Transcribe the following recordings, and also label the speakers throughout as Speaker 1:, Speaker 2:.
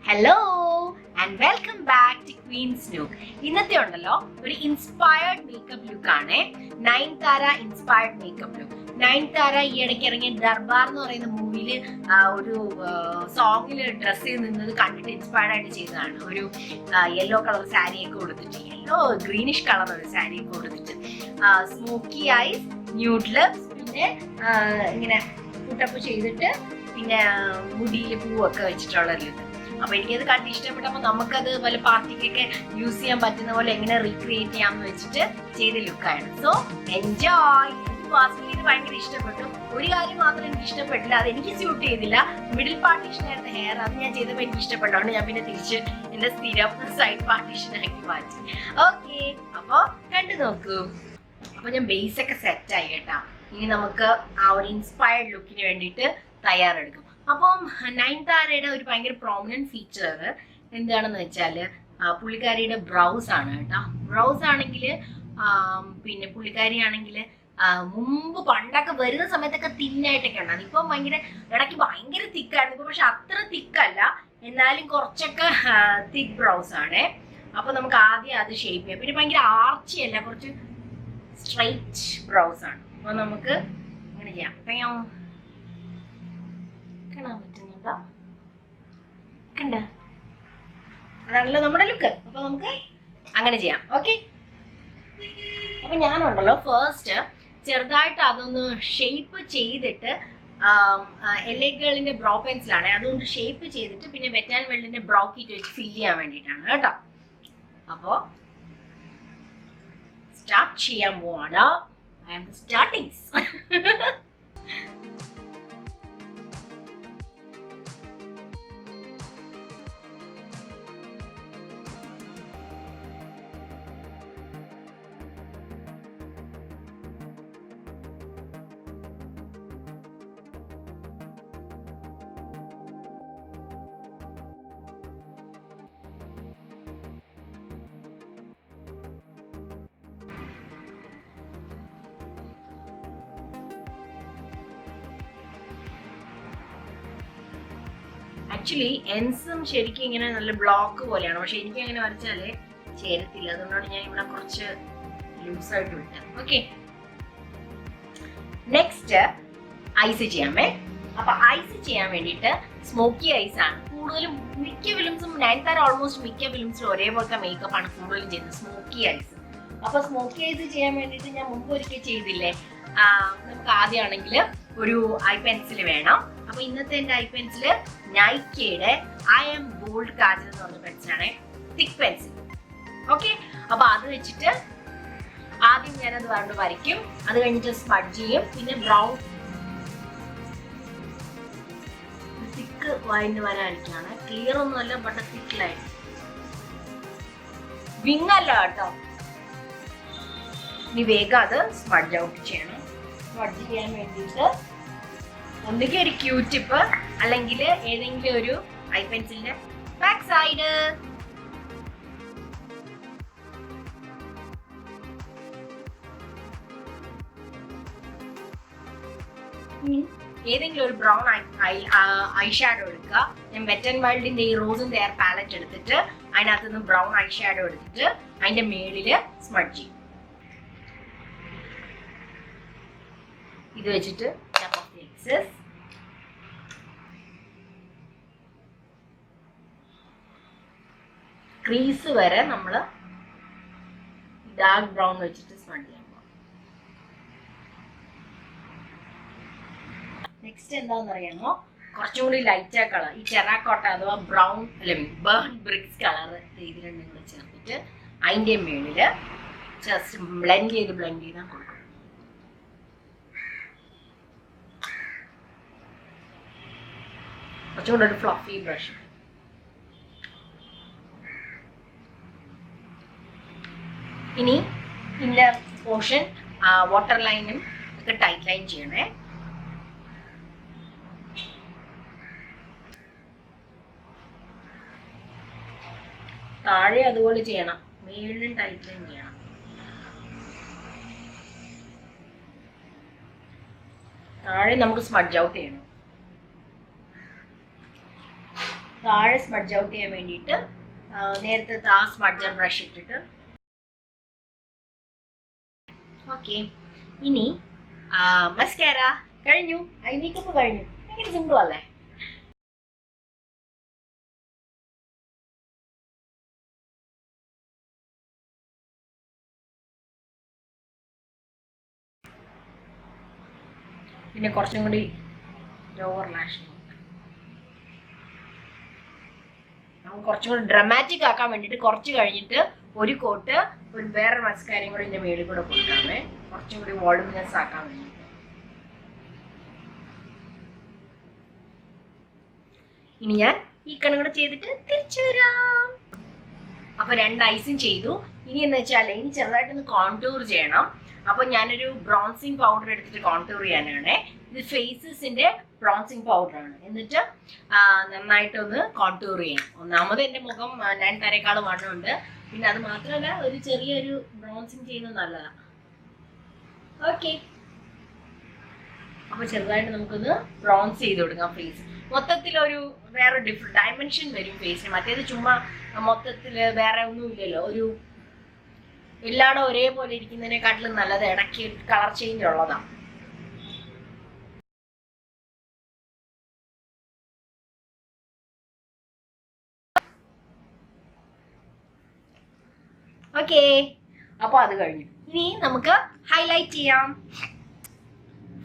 Speaker 1: Hello and welcome back to Queen's Nook. ഇന്നത്തെ ഉണ്ടല്ലോ ഒരു ഇൻസ്പയർഡ് മേക്കപ്പ് ലുക്ക് ആണ്. Nayanthara inspired makeup look. Nayanthara ഈ ഇടയ്ക്ക് ഇറങ്ങിയ ദർബാർ എന്ന് പറയുന്ന മൂവിയിൽ ഒരു സോങ്ങിൽ ഡ്രസ് ചെയ്ത് നിന്നത് കണ്ടിട്ട് ഇൻസ്പയർഡ് ആയിട്ട് ചെയ്തതാണ്. ഒരു യെല്ലോ കളർ സാരി ഒക്കെ കൊടുത്തിട്ട്, യെല്ലോ ഗ്രീനിഷ് കളർ ഒരു സാരി ഒക്കെ കൊടുത്തിട്ട്, സ്മോക്കി ഐസ്, ന്യൂഡ് ലിപ്സ്, പിന്നെ ഇങ്ങനെ പുട്ടപ്പ് ചെയ്തിട്ട്, പിന്നെ മുടിയിൽ പൂവൊക്കെ വെച്ചിട്ടുള്ള ലുക്ക്. അപ്പൊ എനിക്കത് കണ്ട് ഇഷ്ടപ്പെട്ടപ്പോൾ നമുക്കത് വല്ല പാർട്ടിക്കൊക്കെ യൂസ് ചെയ്യാൻ പറ്റുന്ന പോലെ എങ്ങനെ റീക്രിയേറ്റ് ചെയ്യാമെന്ന് വെച്ചിട്ട് ചെയ്ത ലുക്കാണ്. So enjoy. പേഴ്സണലി ഇത് ഭയങ്കര ഇഷ്ടപ്പെട്ടു. ഒരു കാര്യം മാത്രം എനിക്ക് ഇഷ്ടപ്പെട്ടില്ല, അത് എനിക്ക് സ്യൂട്ട് ചെയ്തില്ല. മിഡിൽ പാർട്ടീഷൻ ആയിരുന്ന ഹെയർ, അത് ഞാൻ ചെയ്തപ്പോൾ എനിക്ക് ഇഷ്ടപ്പെട്ടതുകൊണ്ട് ഞാൻ പിന്നെ തിരിച്ച് എന്റെ സ്ഥിരം സൈഡ് പാർട്ടീഷൻ ആക്കി മാറ്റി. ഓക്കെ, അപ്പൊ കണ്ടു നോക്കൂ. അപ്പൊ ഞാൻ ബേസ് ഒക്കെ സെറ്റ് ആയി കേട്ടാ. ഇനി നമുക്ക് ആ ഒരു ഇൻസ്പയർഡ് ലുക്കിന് വേണ്ടിയിട്ട് തയ്യാറെടുക്കും. അപ്പം നയൻതാരയുടെ ഒരു ഭയങ്കര പ്രോമിനന്റ് ഫീച്ചർ എന്താണെന്ന് വെച്ചാൽ പുള്ളിക്കാരിയുടെ ബ്രൗസ് ആണ് കേട്ടോ. ബ്രൗസ് ആണെങ്കിൽ പിന്നെ പുള്ളിക്കാരി ആണെങ്കിൽ മുമ്പ് പണ്ടൊക്കെ വരുന്ന സമയത്തൊക്കെ തിന്നായിട്ടൊക്കെ ഉണ്ടാകും. ഇപ്പം ഭയങ്കര ഇടയ്ക്ക് ഭയങ്കര തിക്കായിരുന്നു. ഇപ്പൊ പക്ഷെ അത്ര തിക്കല്ല, എന്നാലും കുറച്ചൊക്കെ തിക്ക് ബ്രൗസ് ആണ്. അപ്പൊ നമുക്ക് ആദ്യം അത് ഷേപ്പ് ചെയ്യാം. പിന്നെ ഭയങ്കര ആർച്ചി അല്ല, കുറച്ച് സ്ട്രൈറ്റ് ബ്രൗസ് ആണ്. അപ്പൊ നമുക്ക് ഇങ്ങനെ ചെയ്യാം. കാണാൻ പറ്റുന്നുണ്ടോ? കണ്ട, അതാണല്ലോ നമ്മുടെ ലുക്ക്. അപ്പൊ നമുക്ക് അങ്ങനെ ചെയ്യാം. ഓക്കെ, അപ്പൊ ഞാനുണ്ടല്ലോ ഫസ്റ്റ് ചെറുതായിട്ട് അതൊന്ന് ഷേപ്പ് ചെയ്തിട്ട്, LA ഗേളിന്റെ ബ്രോ പെൻസിലാണ്, അതുകൊണ്ട് ഷേപ്പ് ചെയ്തിട്ട് പിന്നെ വെറ്റ് ആൻഡ് വെൽഡിന്റെ ബ്രോ കിറ്റ് വെച്ച് ഫിൽ ചെയ്യാൻ വേണ്ടിയിട്ടാണ് കേട്ടോ. അപ്പോ സ്റ്റാർട്ട് ചെയ്യാൻ പോവാണ്. I am starting. ആക്ച്വലി എൻസും ശരിക്കും ഇങ്ങനെ നല്ല ബ്ലോക്ക് പോലെയാണ്, പക്ഷെ എനിക്ക് അങ്ങനെ വരച്ചാലേ ചേരത്തില്ല. അതുകൊണ്ടാണ് ഞാൻ ഇവിടെ കുറച്ച് ലൂസായിട്ട് വിട്ടത്. ഓക്കെ, നെക്സ്റ്റ് ഐസ് ചെയ്യാമേ. അപ്പൊ ഐസ് ചെയ്യാൻ വേണ്ടിയിട്ട് സ്മോക്കി ഐസ് ആണ് കൂടുതലും. മിക്ക ഫിലിംസും നയൻതാര ഓൾമോസ്റ്റ് മിക്ക ഫിലിംസിലും ഒരേപോലത്തെ മേക്കപ്പ് ആണ് കൂടുതലും ചെയ്യുന്നത്, സ്മോക്കി ഐസ്. അപ്പൊ സ്മോക്കി ഐസ് ചെയ്യാൻ വേണ്ടിയിട്ട് ഞാൻ മുമ്പ് ഒരിക്കൽ ചെയ്തില്ലേ, നമുക്ക് ആദ്യമാണെങ്കിൽ ഒരു ഐ പെൻസിൽ വേണം. അപ്പൊ ഇന്നത്തെ എന്റെ ഐ പെൻസില് നൈക്കയുടെ eyem ബോൾഡ് കാജൽ എന്ന് പറഞ്ഞ പെൻസിലാണ്, തിക്ക് പെൻസിൽ. ഓക്കെ, അപ്പൊ അത് വെച്ചിട്ട് ആദ്യം ഞാനത് വരയ്ക്കും. അത് കഴിഞ്ഞിട്ട് സ്മഡ്ജ് ചെയ്യും. പിന്നെ ബ്രൗൺ തിക്ക് വൈന് വരാതിരിക്കാണ്. ക്ലിയർ ഒന്നും അല്ല, ബട്ട് തിക്ക് ലൈൻ. വിങ് അല്ല കേട്ടോ. ഇനി വേഗം അത് സ്മഡ്ജ് ഔട്ട് ചെയ്യണം. സ്മഡ്ജ് ചെയ്യാൻ വേണ്ടിയിട്ട് ഒന്നുകിൽ ഒരു ക്യൂ ടിപ്പ് അല്ലെങ്കിൽ ഏതെങ്കിലും ഒരു ഐ പെൻസിലിന്റെ ബാക്ക് സൈഡ്. ഏതെങ്കിലും ഒരു ബ്രൗൺ ഐ ഷാഡോ എടുക്കുക. ഞാൻ വെറ്റ് ആൻഡ് വൈൽഡിന്റെ ഈ റോസിന്റെ എയർ പാലറ്റ് എടുത്തിട്ട് അതിനകത്ത് നിന്ന് ബ്രൗൺ ഐ ഷാഡോ എടുത്തിട്ട് അതിന്റെ മേളില് സ്മഡ്ജ് ചെയ്യും. ഇത് വെച്ചിട്ട് എക്സസ് ക്രീസ് വരെ നമ്മൾ ഡാർക്ക് ബ്രൗൺ വെച്ചിട്ട് സ്മഡ് ചെയ്യാൻ പോകും. നെക്സ്റ്റ് എന്താണെന്ന് അറിയാമോ, കുറച്ചും കൂടി ലൈറ്റ് കളർ, ഈ ടെറാക്കോട്ട അഥവാ ബ്രൗൺ അല്ലെ ബേൺ ബ്രിക്സ് കളർ ഇത് രണ്ടും കൂടെ ചേർത്തിട്ട് അതിൻ്റെ മേളിൽ ജസ്റ്റ് ബ്ലെൻഡ് ചെയ്ത് കൊടുക്കും. കുറച്ചുകൂടെ ഒരു ഫ്ലഫി ബ്രഷ്. ഇനി ഇന്നർ പോർഷൻ വാട്ടർ ലൈനും ഒക്കെ ടൈറ്റ് ലൈൻ ചെയ്യണേ. താഴെ അതുപോലെ ചെയ്യണം, മേളിലും ടൈറ്റ് ലൈൻ ചെയ്യണം. താഴെ നമുക്ക് സ്മഡ്ജ് ഔട്ട് ചെയ്യണം. താഴെ സ്മഡ്ജ് ഔട്ട് ചെയ്യാൻ വേണ്ടിയിട്ട് നേരത്തെ ആ സ്മഡ്ജർ ബ്രഷ് ഇട്ടിട്ട്. ഓക്കെ, ഇനി മസ്കാര കഴിഞ്ഞു, ഐ മേക്കപ്പ് കഴിഞ്ഞു. ഭയങ്കര സിമ്പിൾ അല്ലേ? പിന്നെ കുറച്ചും കൂടി ലോവർ ലാഷ് നമുക്ക് കുറച്ചും കൂടി ഡ്രമാറ്റിക് ആക്കാൻ വേണ്ടിയിട്ട് കുറച്ച് കഴിഞ്ഞിട്ട് ഒരു കോട്ട് ഒരു വേറെ മസ്കാരയും കൂടി ഇതിന്റെ മേളിൽ കൂടെ കൊടുക്കാമേ, കുറച്ചും കൂടി വോളുമിനസ് ആക്കാൻ വേണ്ടിയിട്ട്. ഇനി ഞാൻ ഈ കണ്ണും കൂടെ ചെയ്തിട്ട് തിരിച്ചു വരാം. അപ്പൊ 2 ഐസും ചെയ്തു. ഇനി എന്ന് വെച്ചാൽ ഇനി ചെറുതായിട്ടൊന്ന് കോൺടൂർ ചെയ്യണം. അപ്പൊ ഞാനൊരു ബ്രോൺസിങ് പൗഡർ എടുത്തിട്ട് കോൺടൂർ ചെയ്യാനാണ്. ഇത് ഫേസസിന്റെ ബ്രോൺസിങ് പൗഡർ ആണ്. എന്നിട്ട് നന്നായിട്ടൊന്ന് കോൺടൂർ ചെയ്യാം. ഒന്നാമത് എന്റെ മുഖം നയൻതാരയേക്കാളും വണ്ണമുണ്ട്. പിന്നെ അത് മാത്രമല്ല ഒരു ചെറിയൊരു ബ്രോൺസിങ് ചെയ്യുന്നത് നല്ലതാണ്. ഓക്കെ, അപ്പൊ ചെറുതായിട്ട് നമുക്കൊന്ന് ബ്രോൺസ് ചെയ്ത് കൊടുക്കാം ഫേസ്. മൊത്തത്തിലൊരു വേറെ ഡിഫറെന്റ് ഡയമെൻഷൻ വരും ഫേസിന്. മറ്റേത് ചുമ്മാ മൊത്തത്തില് വേറെ ഒന്നും ഇല്ലല്ലോ, ഒരു എല്ലായിടും ഒരേപോലെ ഇരിക്കുന്നതിനെക്കാട്ടിലും നല്ലത് ഇടയ്ക്ക് കളർ ചേഞ്ച് ഉള്ളതാണ്. ഓക്കെ, അപ്പൊ അത് കഴിഞ്ഞു. ഇനി നമുക്ക് ഹൈലൈറ്റ് ചെയ്യാം,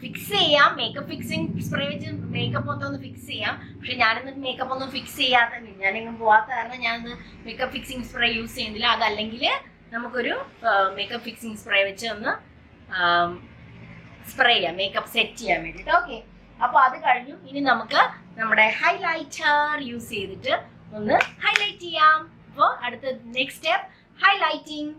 Speaker 1: ഫിക്സ് ചെയ്യാം. മേക്കപ്പ് ഫിക്സിങ് സ്പ്രേ വെച്ച് മേക്കപ്പ് മൊത്തം ഒന്ന് ഫിക്സ് ചെയ്യാം. പക്ഷെ ഞാനിന്ന് മേക്കപ്പ് ഒന്നും ഫിക്സ് ചെയ്യാത്ത, ഞാനെങ്കിലും പോവാത്ത കാരണം ഞാനിന്ന് മേക്കപ്പ് ഫിക്സിങ് സ്പ്രേ യൂസ് ചെയ്യുന്നില്ല. അതല്ലെങ്കിൽ നമുക്കൊരു മേക്കപ്പ് ഫിക്സിങ് സ്പ്രേ വെച്ച് ഒന്ന് സ്പ്രേ ചെയ്യാം മേക്കപ്പ് സെറ്റ് ചെയ്യാൻ വേണ്ടിയിട്ട്. ഓക്കെ, അപ്പൊ അത് കഴിഞ്ഞു. ഇനി നമുക്ക് നമ്മുടെ ഹൈലൈറ്റർ യൂസ് ചെയ്തിട്ട് ഒന്ന് ഹൈലൈറ്റ് ചെയ്യാം. അപ്പോൾ അടുത്ത നെക്സ്റ്റ് സ്റ്റെപ്പ് ഹൈലൈറ്റിംഗ്.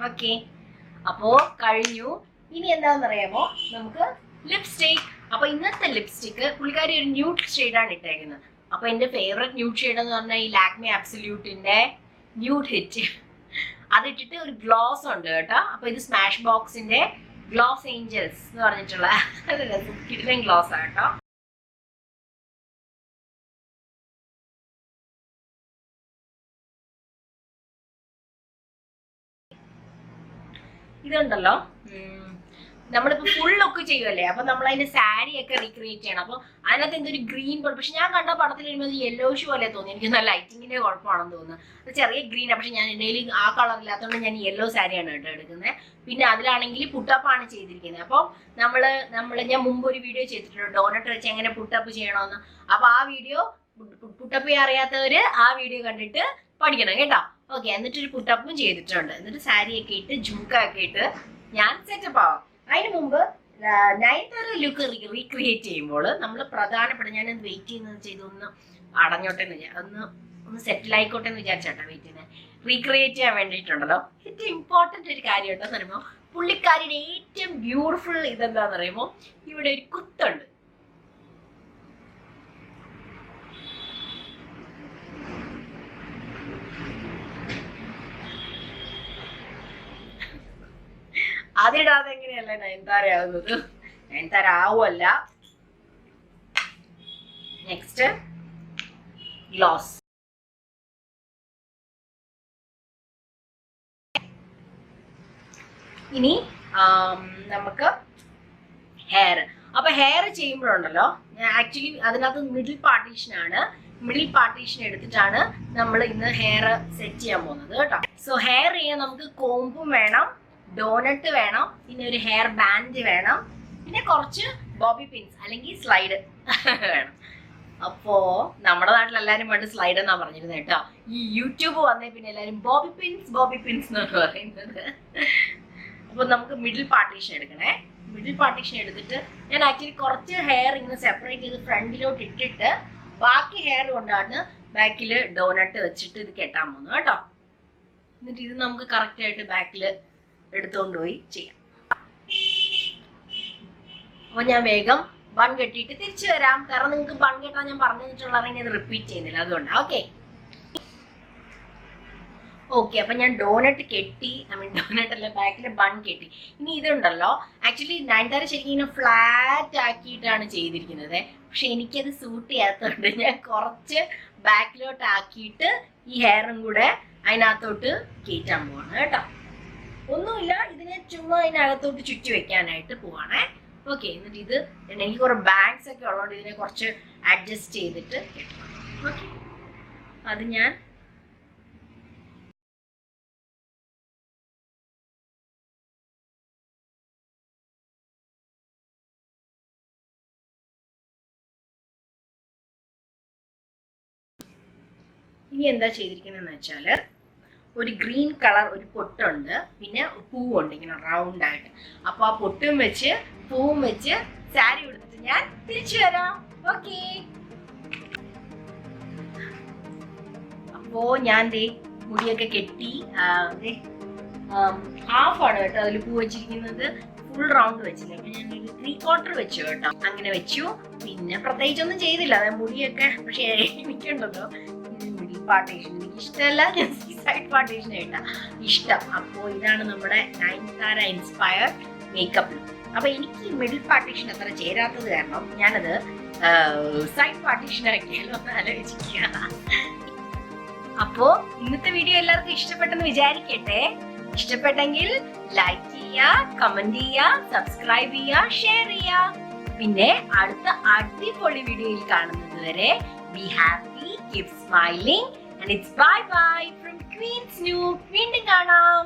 Speaker 1: ഓക്കെ, അപ്പോ കഴിഞ്ഞു. ഇനി എന്താണെന്ന് അറിയാമോ, നമുക്ക് ലിപ്സ്റ്റിക്. അപ്പൊ ഇന്നത്തെ ലിപ്സ്റ്റിക്ക് പുള്ളിക്കാരി ഒരു ന്യൂഡ് ഷെയ്ഡാണ് ഇട്ടേക്കുന്നത്. അപ്പൊ എന്റെ ഫേവറേറ്റ് ന്യൂഡ് ഷെയ്ഡ് എന്ന് പറഞ്ഞാൽ ഈ ലാക്മെ അബ്സല്യൂട്ടിന്റെ ന്യൂഡ് ഹിറ്റ്. അതിട്ടിട്ട് ഒരു ഗ്ലോസ് ഉണ്ട് കേട്ടോ. അപ്പൊ ഇത് സ്മാഷ് ബോക്സിന്റെ ഗ്ലോസ് ഏഞ്ചൽസ് എന്ന് പറഞ്ഞിട്ടുള്ള കിടിലൻ ഗ്ലോസ് ആണ് കേട്ടോ. ഇതുണ്ടല്ലോ, നമ്മളിപ്പോ ഫുൾ ലുക്ക് ചെയ്യുമല്ലേ, അപ്പൊ നമ്മൾ അതിന്റെ സാരി ഒക്കെ റീക്രിയേറ്റ് ചെയ്യണം. അപ്പൊ അതിനകത്ത് എന്തൊരു ഗ്രീൻ പോലെ, പക്ഷെ ഞാൻ കണ്ട പടത്തിൽ വരുമ്പോൾ യെല്ലോഷ് പോലെ തോന്നി. എനിക്ക് നല്ല ലൈറ്റിങ്ങിന്റെ കുഴപ്പമാണെന്ന് തോന്നുന്നു. അത് ചെറിയ ഗ്രീനാണ്, പക്ഷെ ഞാൻ എൻ്റെ ആ കളർ ഇല്ലാത്തതുകൊണ്ട് ഞാൻ യെല്ലോ സാരിയാണ് കേട്ടോ എടുക്കുന്നത്. പിന്നെ അതിലാണെങ്കിൽ പുട്ടപ്പാണ് ചെയ്തിരിക്കുന്നത്. അപ്പോൾ ഞാൻ മുമ്പ് ഒരു വീഡിയോ ചെയ്തിട്ടുണ്ട് ഡോനട്ട് വെച്ച് എങ്ങനെ പുട്ടപ്പ് ചെയ്യണമെന്ന്. അപ്പൊ ആ വീഡിയോ പുട്ടപ്പ് ചെയ്യാൻ അറിയാത്തവര് ആ വീഡിയോ കണ്ടിട്ട് പഠിക്കണം കേട്ടോ. ഓക്കെ, എന്നിട്ടൊരു പുട്ടപ്പും ചെയ്തിട്ടുണ്ട്. എന്നിട്ട് സാരിയൊക്കെ ഇട്ട് ജുംക്കൊക്കെ ഇട്ട് ഞാൻ സെറ്റപ്പ് ആവാം. അതിന് മുമ്പ് നയൻതാര ലുക്ക് റീക്രിയേറ്റ് ചെയ്യുമ്പോൾ നമ്മൾ പ്രധാനപ്പെട്ട, ഞാൻ വെയിറ്റ് ചെയ്യുന്നത് ചെയ്തൊന്ന് അടഞ്ഞോട്ടെ ഒന്ന് സെറ്റിൽ ആയിക്കോട്ടെ എന്ന് വിചാരിച്ചോട്ടെ വെയിറ്റ് ചെയ്യുന്നത്. റീക്രിയേറ്റ് ചെയ്യാൻ വേണ്ടിയിട്ടുണ്ടല്ലോ ഏറ്റവും ഇമ്പോർട്ടൻ്റ് ഒരു കാര്യം എന്താണെന്ന് പറയുമ്പോൾ, പുള്ളിക്കാരിയുടെ ഏറ്റവും ബ്യൂട്ടിഫുൾ ഇതെന്താന്ന് പറയുമ്പോൾ ഇവിടെ ഒരു കുത്തുണ്ട്. അതിടാതെ എങ്ങനെയല്ല നയൻതാര ആവുന്നത്? നയൻതാര ആവുമല്ല. Next gloss. ഇനി നമുക്ക് ഹെയർ. അപ്പൊ ഹെയർ ചെയ്യുമ്പോഴുണ്ടല്ലോ, ആക്ച്വലി അതിനകത്ത് മിഡിൽ പാർട്ടീഷനാണ്. മിഡിൽ പാർട്ടീഷൻ എടുത്തിട്ടാണ് നമ്മൾ ഇന്ന് ഹെയർ സെറ്റ് ചെയ്യാൻ പോകുന്നത് കേട്ടോ. സോ ഹെയർ ചെയ്യാൻ നമുക്ക് കോമ്പും വേണം, ഡോനട്ട് വേണം, പിന്നെ ഒരു ഹെയർ ബാൻഡ് വേണം, പിന്നെ കുറച്ച് ബോബി പിൻസ് അല്ലെങ്കിൽ സ്ലൈഡ് വേണം. അപ്പോ നമ്മുടെ നാട്ടിൽ എല്ലാവരും പണ്ട് സ്ലൈഡ് എന്നാ പറഞ്ഞിരുന്നത് കേട്ടോ. ഈ യൂട്യൂബ് വന്നേ പിന്നെ എല്ലാവരും ബോബി പിൻസ് എന്നാണ് പറയുന്നത്. അപ്പൊ നമുക്ക് മിഡിൽ പാർട്ടീഷൻ എടുക്കണേ. മിഡിൽ പാർട്ടീഷൻ എടുത്തിട്ട് ഞാൻ ആക്ച്വലി കുറച്ച് ഹെയർ ഇങ്ങനെ സെപ്പറേറ്റ് ചെയ്ത് ഫ്രണ്ടിലോട്ട് ഇട്ടിട്ട് ബാക്കി ഹെയർ കൊണ്ടാണ് ബാക്കിൽ ഡോനട്ട് വെച്ചിട്ട് ഇത് കെട്ടാൻ പോകുന്നത് കേട്ടോ. എന്നിട്ട് ഇത് നമുക്ക് കറക്റ്റ് ആയിട്ട് ബാക്കിൽ എടുത്തുകൊണ്ട് പോയി ചെയ്യാം. അപ്പൊ ഞാൻ വേഗം ബൺ കെട്ടിയിട്ട് തിരിച്ചു വരാം. കാരണം നിങ്ങൾക്ക് ബൺ കെട്ടാൻ ഞാൻ പറഞ്ഞു തന്നിട്ടുള്ളതാണ്, അത് റിപ്പീറ്റ് ചെയ്യുന്നില്ല, അതുകൊണ്ടാണ്. ഓക്കെ, അപ്പൊ ഞാൻ ഡോനട്ട് കെട്ടി, ഡോനട്ട് അല്ല, ബാക്കിലെ ബൺ കെട്ടി. ഇനി ഇതുണ്ടല്ലോ, ആക്ച്വലി നയൻതാര ശരിക്കും ഇങ്ങനെ ഫ്ലാറ്റ് ആക്കിയിട്ടാണ് ചെയ്തിരിക്കുന്നത്. പക്ഷെ എനിക്കത് സൂട്ട് ചെയ്യാത്തതുകൊണ്ട് ഞാൻ കുറച്ച് ബാക്കിലോട്ട് ആക്കിയിട്ട് ഈ ഹെയറും കൂടെ അതിനകത്തോട്ട് കയറ്റാൻ പോവാണ് കേട്ടോ. ഒന്നുമില്ല, ഇതിനെ ചുമ്മാ അതിനകത്തോട്ട് ചുറ്റി വെക്കാനായിട്ട് പോവാണേ. ഓക്കെ, എന്നിട്ട് ഇത് എനിക്ക് കുറെ ബാഗ്സ് ഒക്കെ ഉള്ളതുകൊണ്ട് ഇതിനെ കുറച്ച് അഡ്ജസ്റ്റ് ചെയ്തിട്ട് കെട്ടണം. ഓക്കെ, അത് ഞാൻ ഇനി എന്താ ചെയ്തിരിക്കുന്നതെന്ന് വെച്ചാൽ, ഒരു ഗ്രീൻ കളർ ഒരു പൊട്ടുണ്ട്, പിന്നെ പൂവുണ്ട് ഇങ്ങനെ റൗണ്ട് ആയിട്ട്. അപ്പൊ ആ പൊട്ടും വെച്ച് പൂവും വെച്ച് സാരി ഉടുത്തിട്ട് ഞാൻ തിരിച്ചു വരാം. ഓക്കെ, അപ്പോ ഞാൻ മുടിയൊക്കെ കെട്ടി ഹാഫാണ് കേട്ടോ അതിൽ പൂ വെച്ചിരിക്കുന്നത്, ഫുൾ റൗണ്ട് വെച്ചില്ല. അപ്പൊ ഞാൻ ഒരു 3/4 വെച്ചു കേട്ടോ. അങ്ങനെ വെച്ചു, പിന്നെ പ്രത്യേകിച്ചൊന്നും ചെയ്തില്ല. അതായത് മുടിയൊക്കെ, പക്ഷെ എനിക്കുണ്ടല്ലോ പാർട്ടീഷൻ എനിക്ക് ഇഷ്ടമല്ല, ഞാൻ സൈഡ് പാർട്ടീഷൻ ആയിട്ടാ ഇഷ്ടം. അപ്പോൾ ഇതാണ് നമ്മുടെ നയൻതാര ഇൻസ്പയർഡ് മേക്കപ്പ് ലുക്ക്. അപ്പൊ എനിക്ക് മിഡിൽ പാർട്ടീഷൻ അത്ര ചേരാത്തത് കാരണം ഞാനത് സൈഡ് പാർട്ടീഷൻ ആക്കിയാലോ എന്ന് ആലോചിക്കുക. അപ്പോ ഇന്നത്തെ വീഡിയോ എല്ലാവർക്കും ഇഷ്ടപ്പെട്ടെന്ന് വിചാരിക്കട്ടെ. ഇഷ്ടപ്പെട്ടെങ്കിൽ ലൈക്ക് ചെയ്യുക, കമന്റ് ചെയ്യുക, സബ്സ്ക്രൈബ് ചെയ്യുക, ഷെയർ ചെയ്യുക. പിന്നെ അടുത്ത അടിപൊളി വീഡിയോയിൽ കാണുന്നത് വരെ be happy, keep smiling, and it's bye bye from Queen's Nook. വീണ്ടും കാണാം.